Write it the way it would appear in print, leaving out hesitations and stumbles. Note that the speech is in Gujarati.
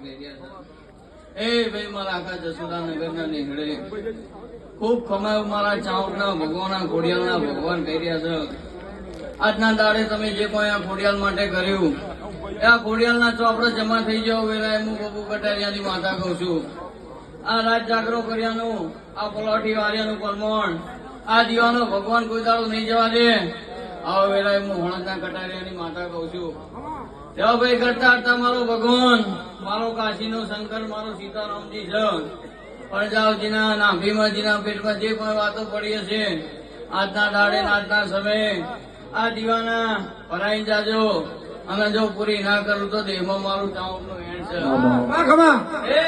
કર્યા છે. એ ભાઈ મારા આખા જસોદાનગરના નીકળે ખૂબ કમાયું મારા ચાઉકના ભગવાનના ખોડિયાલના ભગવાન કર્યા છે. આજના દાડે તમે જે કોઈ આ ખોડિયાલ માટે કર્યું આ ખોડિયાલના ચોપડે જમા થઈ જાવ વેલા હું બબુ કટારિયાની માતા કહું છું. આ રાત જાગરો કર્યાનું આ પલોઠી વાળિયાનું પરમણ આ દીવાનો ભગવાન કોઈ દાડો નહીં જવા દે. આવો વેલા હું હણસના કટારિયાની માતા કહું છું. ભાઈ કરતા કરતા મારો ભગવાન મારો કાશીનો શંકર મારો સીતારામજી છે. પરજાવજીના નાભીમાજીના પેટમાં જે પણ વાતો પડી હશે આજના દાડે આજના સમયે આ દીવાના ભરાઈ જાજો. અને જો પૂરી ના કરું તો દેહમાં મારું ચાઉકનું એણ છે. એ